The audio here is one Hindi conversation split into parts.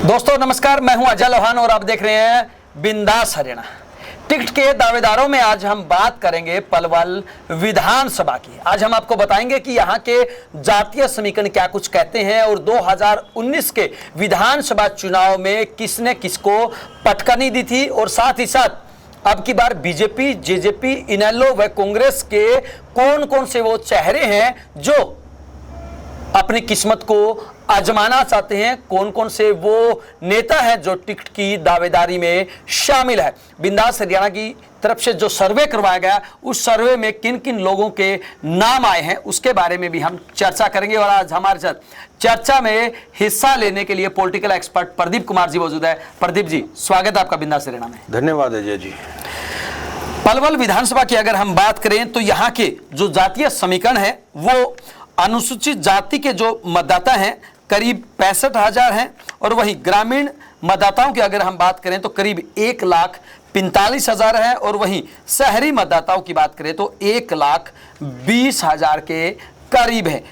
दोस्तों नमस्कार, मैं हूं अजय लोहान और आप देख रहे हैं बिंदास हरियाणा। टिकट के दावेदारों में आज हम बात करेंगे पलवल विधानसभा की। आज हम आपको बताएंगे कि यहां के जातीय समीकरण क्या कुछ कहते हैं और 2019 के विधानसभा चुनाव में किसने किसको पटकनी दी थी और साथ ही साथ अब की बार बीजेपी, जेजेपी, इनेलो व कांग्रेस के कौन कौन से वो चेहरे हैं जो अपनी किस्मत को आजमाना चाहते हैं, कौन कौन से वो नेता हैं जो टिकट की दावेदारी में शामिल है। बिंदास हरियाणा की तरफ से जो सर्वे करवाया गया उस सर्वे में किन किन लोगों के नाम आए हैं उसके बारे में भी हम चर्चा करेंगे। और आज हमारे साथ चर्चा में हिस्सा लेने के लिए पॉलिटिकल एक्सपर्ट प्रदीप कुमार जी मौजूद है। प्रदीप जी, स्वागत है आपका बिंदास हरियाणा में। धन्यवाद अजय जी। पलवल विधानसभा की अगर हम बात करें तो यहाँ के जो जातीय समीकरण है वो अनुसूचित जाति के जो मतदाता हैं करीब 65,000 हैं और वहीं ग्रामीण मतदाताओं की अगर हम बात करें तो करीब 1,45,000 है और वहीं शहरी मतदाताओं की बात करें तो 1,20,000 के करीब है।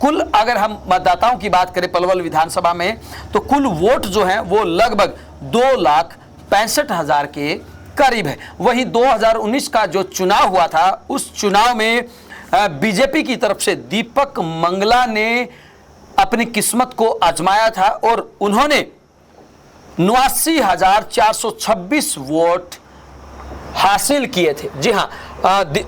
कुल अगर हम मतदाताओं की बात करें पलवल विधानसभा में तो कुल वोट जो है वो लगभग 2,65,000 के करीब है। वहीं 2019 का जो चुनाव हुआ था उस चुनाव में बीजेपी की तरफ से दीपक मंगला ने अपनी किस्मत को आजमाया था और उन्होंने 89,426 वोट हासिल किए थे। जी हाँ,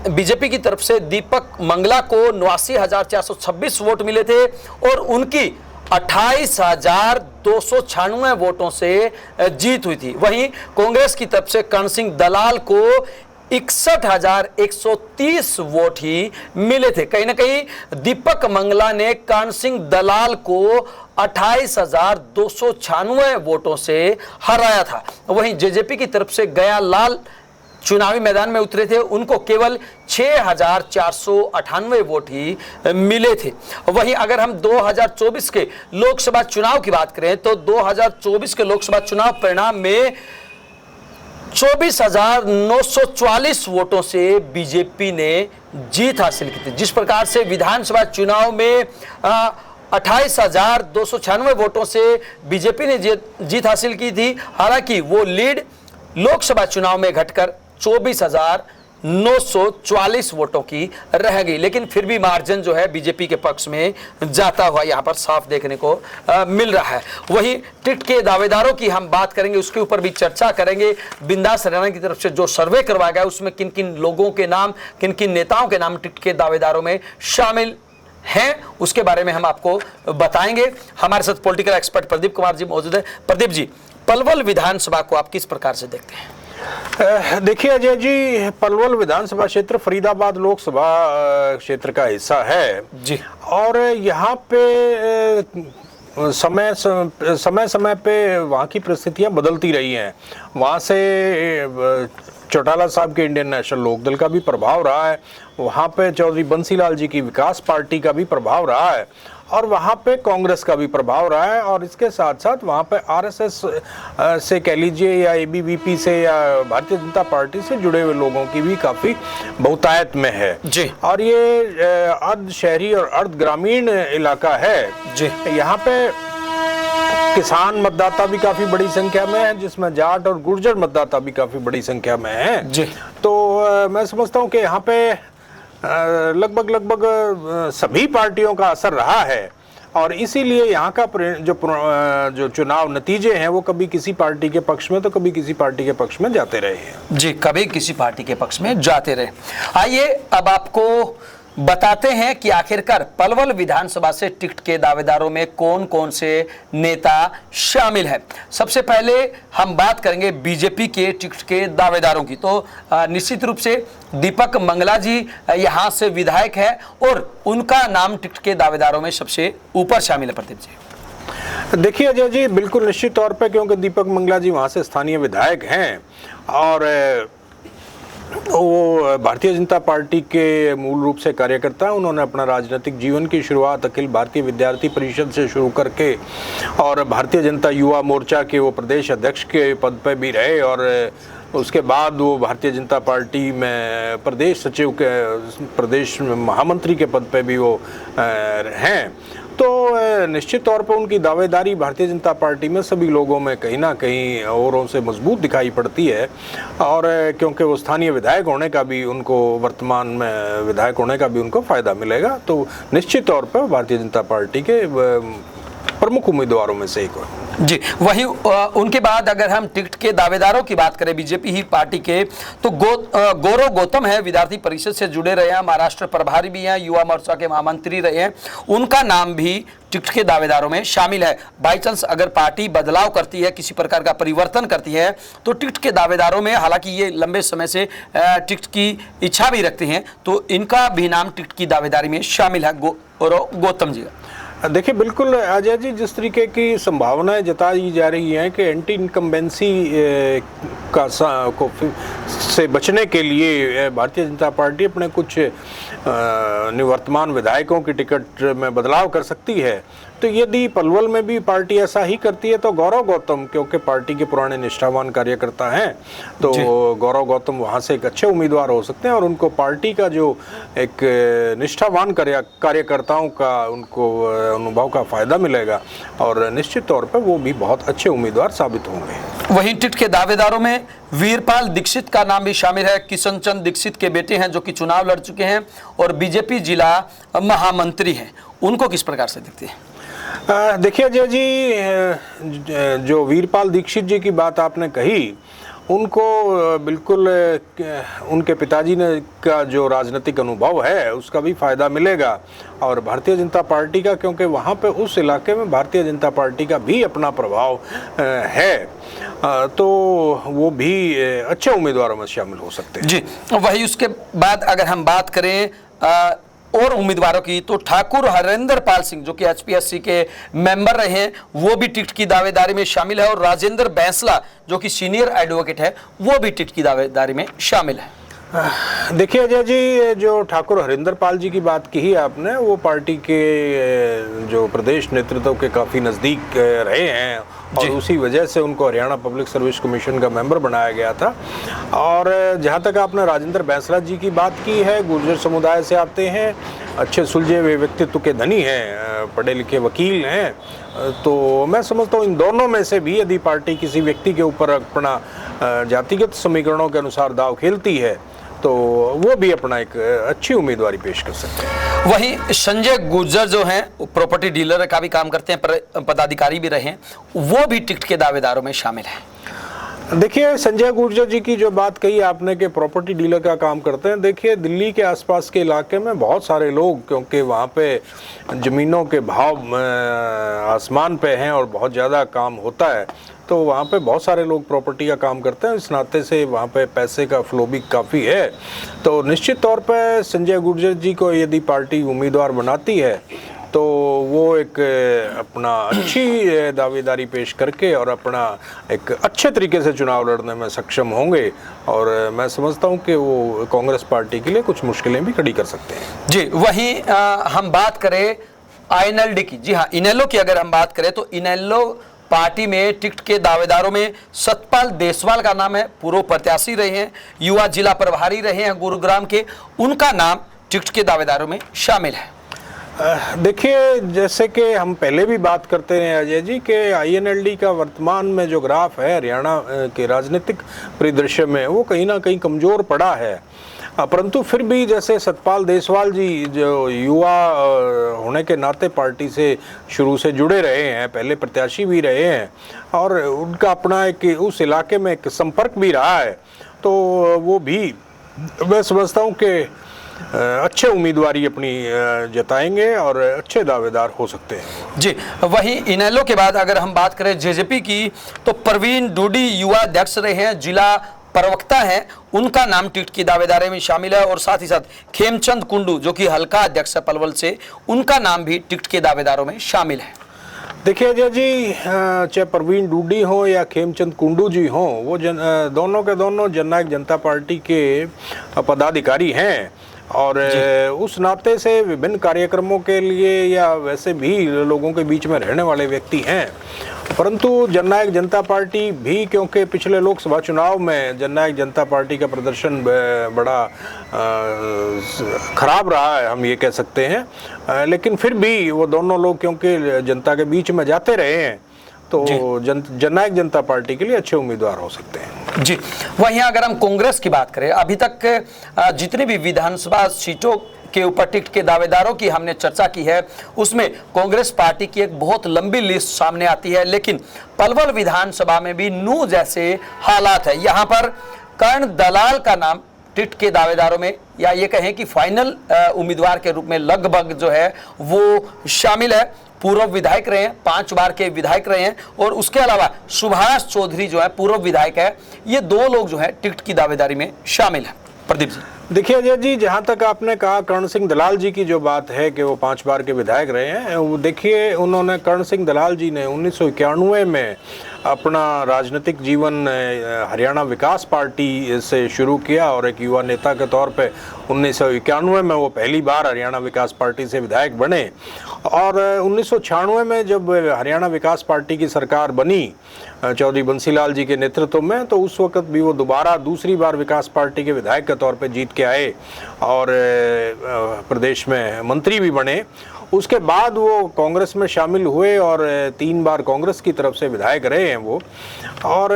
बीजेपी की तरफ से दीपक मंगला को 89,426 वोट मिले थे और उनकी 28,296 वोटों से जीत हुई थी। वहीं कांग्रेस की तरफ से कर्ण सिंह दलाल को 61,130 वोट ही मिले थे। कहीं ना कहीं दीपक मंगला ने कर्ण सिंह दलाल को 28,296 वोटों से हराया था। वहीं जेजेपी की तरफ से गया लाल चुनावी मैदान में उतरे थे, उनको केवल 6,498 वोट ही मिले थे। वहीं अगर हम 2024 के लोकसभा चुनाव की बात करें तो 2024 के लोकसभा चुनाव परिणाम में 24,944 वोटों से बीजेपी ने जीत हासिल की थी। जिस प्रकार से विधानसभा चुनाव में 28,296 वोटों से बीजेपी ने जीत हासिल की थी, हालांकि वो लीड लोकसभा चुनाव में घटकर 24,944 वोटों की रह गई, लेकिन फिर भी मार्जिन जो है बीजेपी के पक्ष में जाता हुआ यहां पर साफ देखने को मिल रहा है। वहीं टिकट के दावेदारों की हम बात करेंगे, उसके ऊपर भी चर्चा करेंगे। बिंदास हरियाणा की तरफ से जो सर्वे करवाया गया उसमें किन किन लोगों के नाम, किन किन नेताओं के नाम टिकट के दावेदारों में शामिल हैं उसके बारे में हम आपको बताएंगे। हमारे साथ पॉलिटिकल एक्सपर्ट प्रदीप कुमार जी मौजूद है। प्रदीप जी, पलवल विधानसभा को आप किस प्रकार से देखते हैं? देखिए अजय जी, पलवल विधानसभा क्षेत्र फरीदाबाद लोकसभा क्षेत्र का हिस्सा है जी और यहाँ पे समय समय पे वहाँ की परिस्थितियाँ बदलती रही हैं। वहाँ से चौटाला साहब के इंडियन नेशनल लोकदल का भी प्रभाव रहा है, वहाँ पे चौधरी बंसीलाल जी की विकास पार्टी का भी प्रभाव रहा है और वहाँ पे कांग्रेस का भी प्रभाव रहा है और इसके साथ साथ वहाँ पे आरएसएस से कह लीजिए या एबीवीपी से या भारतीय जनता पार्टी से जुड़े हुए लोगों की भी काफ़ी बहुतायत में है जी। और ये अर्ध शहरी और अर्ध ग्रामीण इलाका है जी। यहाँ पे किसान मतदाता भी काफी बड़ी संख्या में है, जिसमें जाट और गुर्जर मतदाता भी काफी बड़ी संख्या में है जी। तो मैं समझता हूँ कि यहाँ पे लगभग सभी पार्टियों का असर रहा है और इसीलिए यहाँ का जो चुनाव नतीजे हैं वो कभी किसी पार्टी के पक्ष में तो कभी किसी पार्टी के पक्ष में जाते रहे हैं। जी, कभी किसी पार्टी के पक्ष में जाते रहे। आइए अब आपको बताते हैं कि आखिरकार पलवल विधानसभा से टिकट के दावेदारों में कौन कौन से नेता शामिल है। सबसे पहले हम बात करेंगे बीजेपी के टिकट के दावेदारों की। तो निश्चित रूप से दीपक मंगला जी यहां से विधायक है और उनका नाम टिकट के दावेदारों में सबसे ऊपर शामिल है। प्रदीप जी, देखिए अजय जी, बिल्कुल निश्चित तौर पे क्योंकि दीपक मंगला जी वहाँ से स्थानीय विधायक हैं और वो भारतीय जनता पार्टी के मूल रूप से कार्यकर्ता। उन्होंने अपना राजनीतिक जीवन की शुरुआत अखिल भारतीय विद्यार्थी परिषद से शुरू करके और भारतीय जनता युवा मोर्चा के वो प्रदेश अध्यक्ष के पद पर भी रहे और उसके बाद वो भारतीय जनता पार्टी में प्रदेश सचिव के प्रदेश महामंत्री के पद पे भी वो हैं निश्चित तौर पर उनकी दावेदारी भारतीय जनता पार्टी में सभी लोगों में कहीं ना कहीं औरों से मजबूत दिखाई पड़ती है। और क्योंकि वो स्थानीय विधायक होने का भी उनको, वर्तमान में विधायक होने का भी उनको फायदा मिलेगा, तो निश्चित तौर पर भारतीय जनता पार्टी के प्रमुख उम्मीदवारों में से एक हो। जी, वहीं उनके बाद अगर हम टिकट के दावेदारों की बात करें बीजेपी ही पार्टी के, तो गौरव गौतम है, विद्यार्थी परिषद से जुड़े रहे हैं, महाराष्ट्र प्रभारी भी हैं, युवा मोर्चा के महामंत्री रहे हैं, उनका नाम भी टिकट के दावेदारों में शामिल है। बाई चांस अगर पार्टी बदलाव करती है, किसी प्रकार का परिवर्तन करती है, तो टिकट के दावेदारों में, हालांकि ये लंबे समय से टिकट की इच्छा भी रखते हैं, तो इनका भी नाम टिकट की दावेदारी में शामिल है। गौरव गौतम जी, देखिए बिल्कुल अजय जी, जिस तरीके की संभावनाएं जताई जा रही हैं कि एंटी इनकम्बेंसी से बचने के लिए भारतीय जनता पार्टी अपने कुछ निवर्तमान विधायकों की टिकट में बदलाव कर सकती है, तो यदि पलवल में भी पार्टी ऐसा ही करती है तो गौरव गौतम, क्योंकि पार्टी के पुराने निष्ठावान कार्यकर्ता हैं, तो गौरव गौतम वहां से एक अच्छे उम्मीदवार हो सकते हैं और उनको पार्टी का जो एक निष्ठावान कार्यकर्ताओं का उनको अनुभव का फायदा मिलेगा और निश्चित तौर पर वो भी बहुत अच्छे उम्मीदवार साबित होंगे। वहीं टिकट के दावेदारों में वीरपाल दीक्षित का नाम भी शामिल है। किशन चंद दीक्षित के बेटे हैं, जो कि चुनाव लड़ चुके हैं और बीजेपी जिला महामंत्री हैं। उनको किस प्रकार से दिखती है? देखिए अजय जी, जो वीरपाल दीक्षित जी की बात आपने कही, उनको बिल्कुल उनके पिताजी ने का जो राजनीतिक अनुभव है उसका भी फायदा मिलेगा और भारतीय जनता पार्टी का, क्योंकि वहाँ पे उस इलाके में भारतीय जनता पार्टी का भी अपना प्रभाव है, तो वो भी अच्छे उम्मीदवारों में शामिल हो सकते हैं। जी, वही उसके बाद अगर हम बात करें और उम्मीदवारों की, तो ठाकुर हरेंद्र पाल सिंह, जो कि एचपीएससी के मेंबर रहे हैं, वो भी टिकट की दावेदारी में शामिल है और राजेंद्र बैंसला, जो कि सीनियर एडवोकेट है, वो भी टिकट की दावेदारी में शामिल है। देखिए अजय जी, जो ठाकुर हरिंदर पाल जी की बात की आपने, वो पार्टी के जो प्रदेश नेतृत्व के काफ़ी नज़दीक रहे हैं और उसी वजह से उनको हरियाणा पब्लिक सर्विस कमीशन का मेंबर बनाया गया था। और जहाँ तक आपने राजेंद्र बैंसला जी की बात की है, गुर्जर समुदाय से आते हैं, अच्छे सुलझे हुए व्यक्तित्व के धनी हैं, पढ़े लिखे वकील हैं, तो मैं समझता हूँ इन दोनों में से भी यदि पार्टी किसी व्यक्ति के ऊपर अपना जातिगत समीकरणों के अनुसार दाव खेलती है तो वो भी अपना एक अच्छी उम्मीदवारी पेश कर सकते हैं। वहीं संजय गुर्जर जो हैं, प्रॉपर्टी डीलर का भी काम करते हैं, पदाधिकारी भी रहे हैं, वो भी टिकट के दावेदारों में शामिल हैं। देखिए संजय गुर्जर जी की जो बात कही आपने कि प्रॉपर्टी डीलर का काम करते हैं, देखिए दिल्ली के आसपास के इलाके में बहुत सारे लोग, क्योंकि वहाँ पे ज़मीनों के भाव आसमान पे हैं और बहुत ज़्यादा काम होता है, तो वहाँ पे बहुत सारे लोग प्रॉपर्टी का काम करते हैं, इस नाते से वहाँ पे पैसे का फ्लो भी काफ़ी है। तो निश्चित तौर पे संजय गुर्जर जी को यदि पार्टी उम्मीदवार बनाती है तो वो एक अपना अच्छी दावेदारी पेश करके और अपना एक अच्छे तरीके से चुनाव लड़ने में सक्षम होंगे और मैं समझता हूं कि वो कांग्रेस पार्टी के लिए कुछ मुश्किलें भी खड़ी कर सकते हैं। जी, वहीं हम बात करें आईएनएलडी की, जी हाँ, इनेलो की अगर हम बात करें तो इनेलो पार्टी में टिकट के दावेदारों में सतपाल देसवाल का नाम है, पूर्व प्रत्याशी रहे हैं, युवा जिला प्रभारी रहे हैं गुरुग्राम के, उनका नाम टिकट के दावेदारों में शामिल है। देखिए जैसे कि हम पहले भी बात करते रहे अजय जी कि आईएनएलडी का वर्तमान में जो ग्राफ है हरियाणा के राजनीतिक परिदृश्य में वो कहीं ना कहीं कमज़ोर पड़ा है, परंतु फिर भी जैसे सतपाल देसवाल जी जो युवा होने के नाते पार्टी से शुरू से जुड़े रहे हैं, पहले प्रत्याशी भी रहे हैं और उनका अपना एक उस इलाके में एक संपर्क भी रहा है, तो वो भी मैं समझता हूँ कि अच्छे उम्मीदवारी अपनी जताएंगे और अच्छे दावेदार हो सकते हैं। जी, वहीं इनेलो के बाद अगर हम बात करें जेजेपी की, तो प्रवीण डूडी युवा अध्यक्ष रहे हैं, जिला प्रवक्ता हैं, उनका नाम टिकट की दावेदारी में शामिल है और साथ ही साथ खेमचंद कुंडू जो कि हल्का अध्यक्ष है पलवल से, उनका नाम भी टिकट के दावेदारों में शामिल है। देखिए अजय जी, चाहे प्रवीण डूडी हो या खेमचंद कुंडू जी हो, वो दोनों के दोनों जननायक जनता पार्टी के पदाधिकारी हैं और उस नाते से विभिन्न कार्यक्रमों के लिए या वैसे भी लोगों के बीच में रहने वाले व्यक्ति हैं परंतु जननायक जनता पार्टी भी, क्योंकि पिछले लोकसभा चुनाव में जननायक जनता पार्टी का प्रदर्शन बड़ा खराब रहा है, हम ये कह सकते हैं, लेकिन फिर भी वो दोनों लोग क्योंकि जनता के बीच में जाते रहे हैं, तो जननायक जनता पार्टी के लिए अच्छे उम्मीदवार हो सकते हैं। जी, वहीं अगर हम कांग्रेस की बात करें, अभी तक जितनी भी विधानसभा सीटों के ऊपर टिकट के दावेदारों की हमने चर्चा की है, उसमें कांग्रेस पार्टी की एक बहुत लंबी लिस्ट सामने आती है, लेकिन पलवल विधानसभा में भी नूह जैसे हालात है। यहाँ पर कर्ण दलाल का नाम टिकट के दावेदारों में, या ये कहें कि फाइनल उम्मीदवार के रूप में लगभग जो है वो शामिल है। पूर्व विधायक रहे हैं, 5 बार के विधायक रहे हैं, और उसके अलावा सुभाष चौधरी जो है पूर्व विधायक है। ये 2 लोग जो है टिकट की दावेदारी में शामिल है। प्रदीप जी, देखिए अजय जी, जहाँ तक आपने कहा कर्ण सिंह दलाल जी की जो बात है कि वो 5 बार के विधायक रहे हैं, वो देखिए उन्होंने, कर्ण सिंह दलाल जी ने 1991 में अपना राजनीतिक जीवन हरियाणा विकास पार्टी से शुरू किया और एक युवा नेता के तौर पे 1991 में वो पहली बार हरियाणा विकास पार्टी से विधायक बने। और 1996 में जब हरियाणा विकास पार्टी की सरकार बनी चौधरी बंसीलाल जी के नेतृत्व में, तो उस वक्त भी वो दोबारा दूसरी बार विकास पार्टी के विधायक के तौर पे जीत के आए और प्रदेश में मंत्री भी बने। उसके बाद वो कांग्रेस में शामिल हुए और 3 बार कांग्रेस की तरफ से विधायक रहे हैं वो। और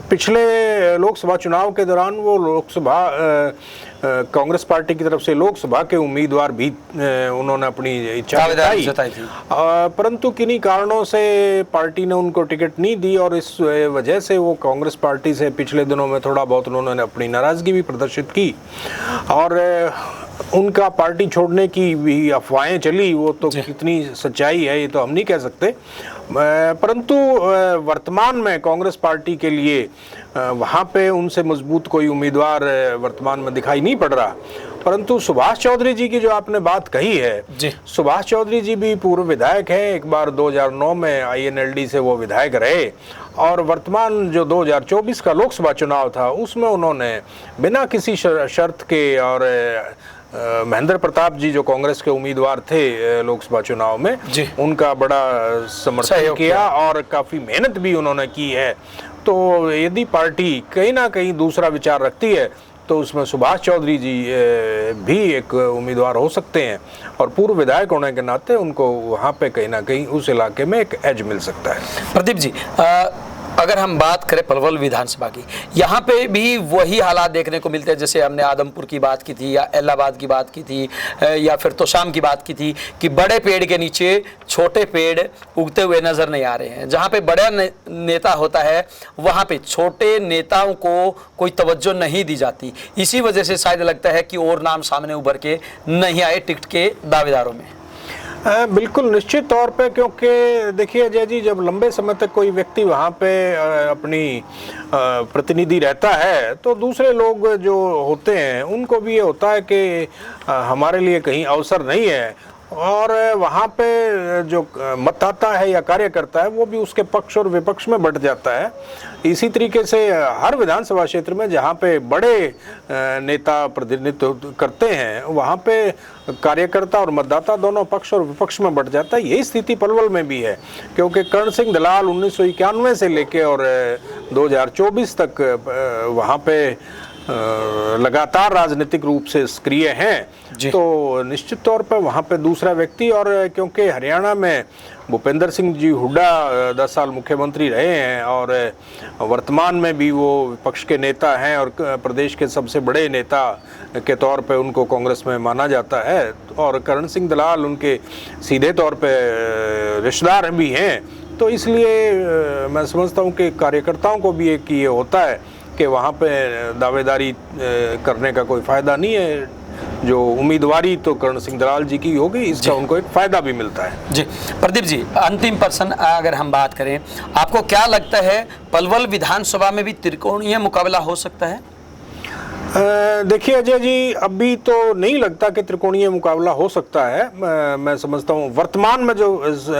पिछले लोकसभा चुनाव के दौरान वो कांग्रेस पार्टी की तरफ से लोकसभा के उम्मीदवार भी उन्होंने अपनी इच्छा जताई थी, परंतु किन्हीं कारणों से पार्टी ने उनको टिकट नहीं दी और इस वजह से वो कांग्रेस पार्टी से पिछले दिनों में थोड़ा बहुत उन्होंने अपनी नाराजगी भी प्रदर्शित की। और उनका पार्टी छोड़ने की भी अफवाहें चली, वो तो कितनी सच्चाई है ये तो हम नहीं कह सकते, परंतु वर्तमान में कांग्रेस पार्टी के लिए वहाँ पे उनसे मजबूत कोई उम्मीदवार वर्तमान में दिखाई नहीं पड़ रहा। परंतु सुभाष चौधरी जी की जो आपने बात कही है, सुभाष चौधरी जी भी पूर्व विधायक हैं। एक बार 2009 में INLD से वो विधायक रहे और वर्तमान जो 2024 का लोकसभा चुनाव था उसमें उन्होंने बिना किसी शर्त के, और महेंद्र प्रताप जी जो कांग्रेस के उम्मीदवार थे लोकसभा चुनाव में, उनका बड़ा समर्थन किया और काफ़ी मेहनत भी उन्होंने की है। तो यदि पार्टी कहीं ना कहीं दूसरा विचार रखती है तो उसमें सुभाष चौधरी जी भी एक उम्मीदवार हो सकते हैं और पूर्व विधायक होने के नाते उनको वहाँ पे कहीं ना कहीं उस इलाके में एक एज मिल सकता है। प्रदीप जी, अगर हम बात करें पलवल विधानसभा की, यहाँ पे भी वही हालात देखने को मिलते हैं जैसे हमने आदमपुर की बात की थी या इलाहाबाद की बात की थी या फिर तोशाम की बात की थी कि बड़े पेड़ के नीचे छोटे पेड़ उगते हुए नजर नहीं आ रहे हैं। जहाँ पे बड़ा नेता होता है वहाँ पे छोटे नेताओं को कोई तवज्जो नहीं दी जाती। इसी वजह से शायद लगता है कि और नाम सामने उभर के नहीं आए टिकट के दावेदारों में। बिल्कुल निश्चित तौर पे, क्योंकि देखिए अजय जी, जब लंबे समय तक कोई व्यक्ति वहाँ पे अपनी प्रतिनिधि रहता है तो दूसरे लोग जो होते हैं उनको भी ये होता है कि हमारे लिए कहीं अवसर नहीं है, और वहाँ पे जो मतदाता है या कार्यकर्ता है वो भी उसके पक्ष और विपक्ष में बंट जाता है। इसी तरीके से हर विधानसभा क्षेत्र में जहाँ पे बड़े नेता प्रतिनिधित्व करते हैं वहाँ पे कार्यकर्ता और मतदाता दोनों पक्ष और विपक्ष में बंट जाता है। यही स्थिति पलवल में भी है, क्योंकि कर्ण सिंह दलाल 1991 से लेके और 2024 तक वहाँ पे लगातार राजनीतिक रूप से सक्रिय हैं, तो निश्चित तौर पर वहाँ पे दूसरा व्यक्ति, और क्योंकि हरियाणा में भूपेंद्र सिंह जी हुड्डा 10 साल मुख्यमंत्री रहे हैं और वर्तमान में भी वो विपक्ष के नेता हैं और प्रदेश के सबसे बड़े नेता के तौर पे उनको कांग्रेस में माना जाता है, और कर्ण सिंह दलाल उनके सीधे तौर पे रिश्तेदार भी हैं, तो इसलिए मैं समझता हूँ कि कार्यकर्ताओं को भी एक ये होता है कि वहाँ पे दावेदारी करने का कोई फ़ायदा नहीं है, जो उम्मीदवारी तो कर्ण सिंह दलाल जी की होगी, इसका उनको एक फ़ायदा भी मिलता है। जी प्रदीप जी, अंतिम प्रश्न अगर हम बात करें, आपको क्या लगता है पलवल विधानसभा में भी त्रिकोणीय मुकाबला हो सकता है? देखिए अजय जी, अभी तो नहीं लगता कि त्रिकोणीय मुकाबला हो सकता है। मैं समझता हूँ वर्तमान में जो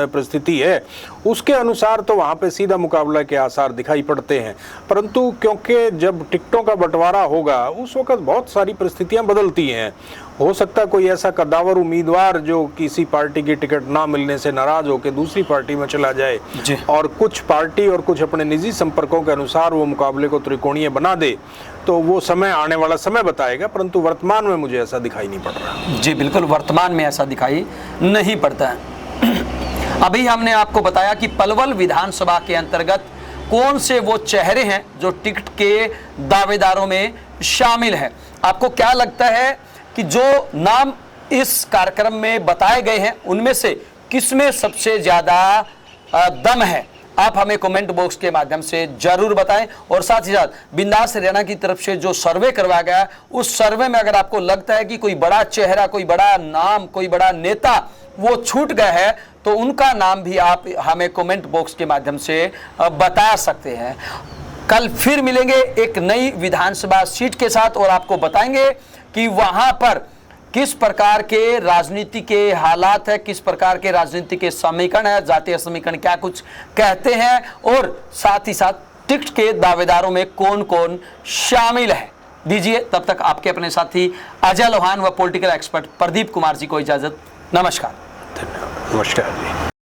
परिस्थिति है उसके अनुसार तो वहाँ पे सीधा मुकाबला के आसार दिखाई पड़ते हैं, परंतु क्योंकि जब टिकटों का बंटवारा होगा उस वक्त बहुत सारी परिस्थितियाँ बदलती हैं। हो सकता है कोई ऐसा कद्दावर उम्मीदवार जो किसी पार्टी की टिकट ना मिलने से नाराज होकर दूसरी पार्टी में चला जाए जी। और कुछ पार्टी और कुछ अपने निजी संपर्कों के अनुसार वो मुकाबले को त्रिकोणीय बना दे, तो वो समय आने वाला समय बताएगा, परंतु वर्तमान में मुझे ऐसा दिखाई नहीं पड़ रहा। जी बिल्कुल, वर्तमान में ऐसा दिखाई नहीं पड़ता है। अभी हमने आपको बताया कि पलवल विधानसभा के अंतर्गत कौन से वो चेहरे हैं जो टिकट के दावेदारों में शामिल हैं। आपको क्या लगता है कि जो नाम इस कार्यक्रम में बताए गए हैं उनमें से किसमें सबसे ज्यादा दम है? आप हमें कमेंट बॉक्स के माध्यम से जरूर बताएं। और साथ ही साथ बिंदास हरियाणा की तरफ से जो सर्वे करवाया गया, उस सर्वे में अगर आपको लगता है कि कोई बड़ा चेहरा, कोई बड़ा नाम, कोई बड़ा नेता वो छूट गया है, तो उनका नाम भी आप हमें कमेंट बॉक्स के माध्यम से बता सकते हैं। कल फिर मिलेंगे एक नई विधानसभा सीट के साथ और आपको बताएंगे कि वहां पर किस प्रकार के राजनीति के हालात है, किस प्रकार के राजनीति के समीकरण है, जातीय समीकरण क्या कुछ कहते हैं, और साथ ही साथ टिकट के दावेदारों में कौन कौन शामिल है। दीजिए तब तक आपके अपने साथी अजय लोहान व पॉलिटिकल एक्सपर्ट प्रदीप कुमार जी को इजाजत। नमस्कार। धन्यवाद। नमस्कार जी।